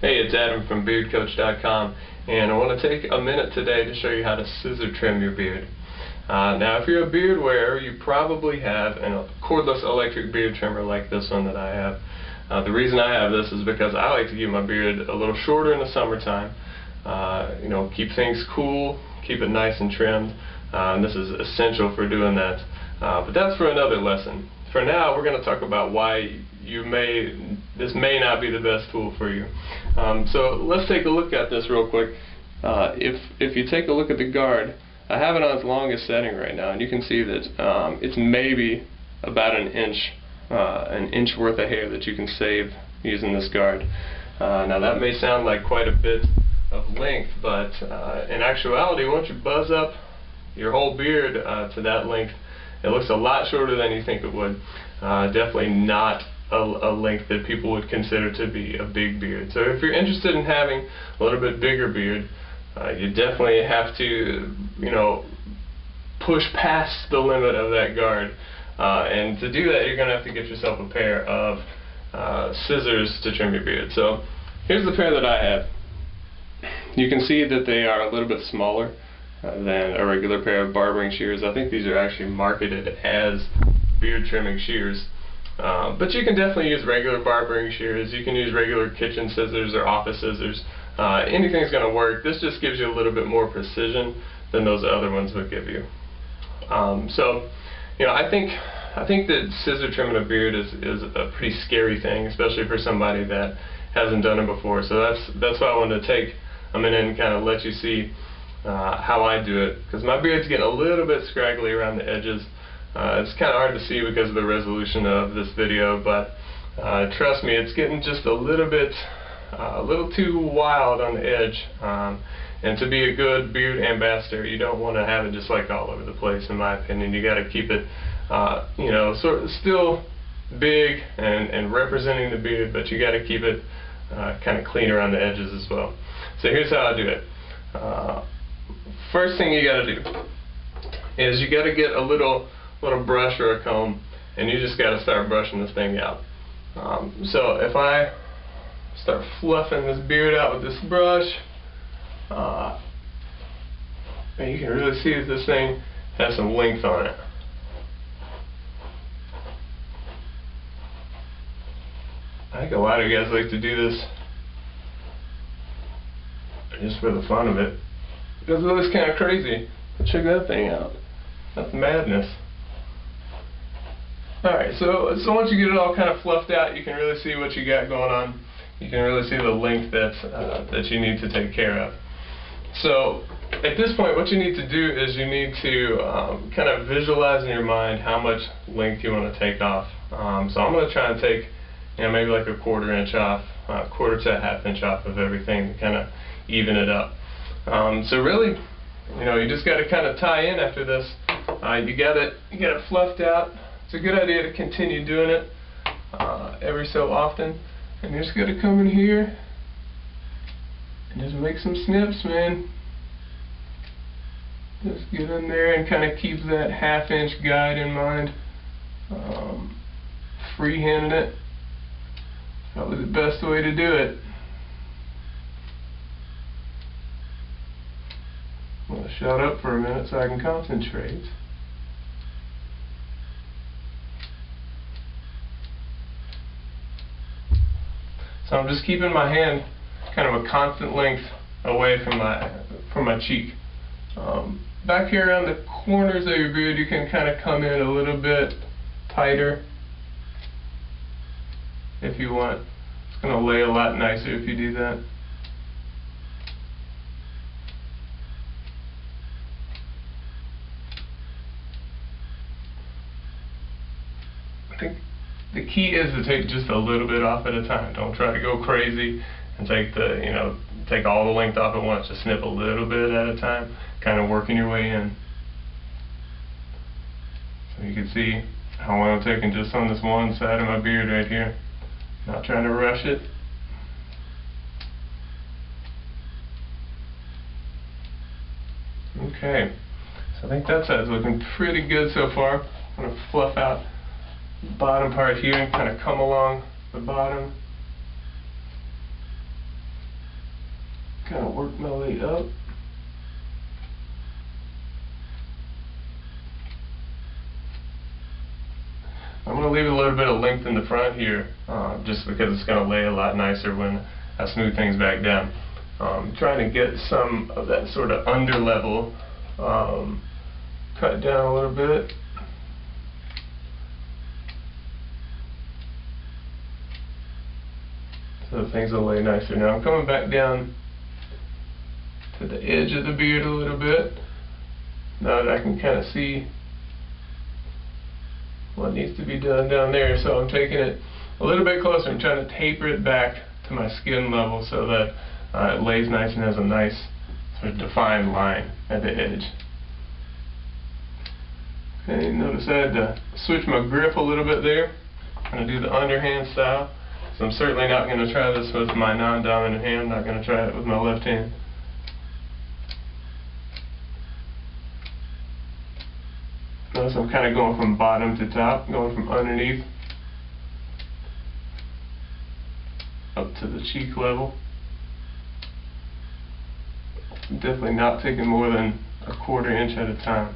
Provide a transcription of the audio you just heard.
Hey, it's Adam from beardcoach.com, and I want to take a minute today to show you how to scissor trim your beard. Now, if you're a beard wearer, you probably have a cordless electric beard trimmer like this one that I have. The reason I have this is because I like to keep my beard a little shorter in the summertime. Keep things cool, keep it nice and trimmed, and this is essential for doing that. But that's for another lesson. For now, we're going to talk about why this may not be the best tool for you. So let's take a look at this real quick. If you take a look at the guard, I have it on its longest setting right now, and you can see that it's maybe about an inch worth of hair that you can save using this guard. Now that may sound like quite a bit of length, but in actuality, once you buzz up your whole beard to that length, it looks a lot shorter than you think it would. Definitely not a length that people would consider to be a big beard. So if you're interested in having a little bit bigger beard, you definitely have to, push past the limit of that guard. And to do that, you're going to have to get yourself a pair of scissors to trim your beard. So here's the pair that I have. You can see that they are a little bit smaller than a regular pair of barbering shears. I think these are actually marketed as beard trimming shears. But you can definitely use regular barbering shears. You can use regular kitchen scissors or office scissors. Anything's going to work. This just gives you a little bit more precision than those other ones would give you. I think that scissor trimming a beard is a pretty scary thing, especially for somebody that hasn't done it before. So that's why I wanted to take a minute and kind of let you see how I do it, because my beard's getting a little bit scraggly around the edges. It's kind of hard to see because of the resolution of this video, but trust me, it's getting just a little too wild on the edge. And to be a good beard ambassador, you don't want to have it just like all over the place, in my opinion. You got to keep it, sort of still big and representing the beard, but you got to keep it kind of clean around the edges as well. So here's how I do it. First thing you got to do is you got to get a little brush or a comb, and you just got to start brushing this thing out. So if I start fluffing this beard out with this brush, and you can really see that this thing has some length on it. I think a lot of you guys like to do this just for the fun of it, because it looks kind of crazy. But check that thing out. That's madness. Alright, so once you get it all kind of fluffed out, you can really see what you got going on. You can really see the length that you need to take care of. So at this point, what you need to do is you need to kind of visualize in your mind how much length you want to take off. So I'm going to try and take maybe like a quarter inch off, quarter to a half inch off of everything to kind of even it up. So really, you just got to kind of tie in after this. You got it fluffed out. It's a good idea to continue doing it every so often. And you're just going to come in here and just make some snips, man. Just get in there and kind of keep that half-inch guide in mind. Freehanding it. Probably the best way to do it. I'm going to shut up for a minute so I can concentrate. So I'm just keeping my hand kind of a constant length away from my cheek. Back here around the corners of your beard, you can kind of come in a little bit tighter if you want. It's going to lay a lot nicer if you do that. I think the key is to take just a little bit off at a time. Don't try to go crazy and take all the length off at once. Just snip a little bit at a time, kind of working your way in. So you can see how long I'm taking just on this one side of my beard right here. Not trying to rush it. Okay, so I think that side's looking pretty good so far. I'm going to fluff out the bottom part here and kind of come along the bottom. kind of work my way up. I'm going to leave a little bit of length in the front here, just because it's going to lay a lot nicer when I smooth things back down. Trying to get some of that sort of underlevel cut down a little bit. So things will lay nicer. Now I'm coming back down to the edge of the beard a little bit. Now that I can kind of see what needs to be done down there, so I'm taking it a little bit closer. I'm trying to taper it back to my skin level so that it lays nice and has a nice sort of defined line at the edge. Okay, notice I had to switch my grip a little bit there. I'm going to do the underhand style. So I'm certainly not going to try this with my non-dominant hand. I'm not going to try it with my left hand. Notice I'm kind of going from bottom to top, going from underneath up to the cheek level. Definitely not taking more than a 1/4 inch at a time.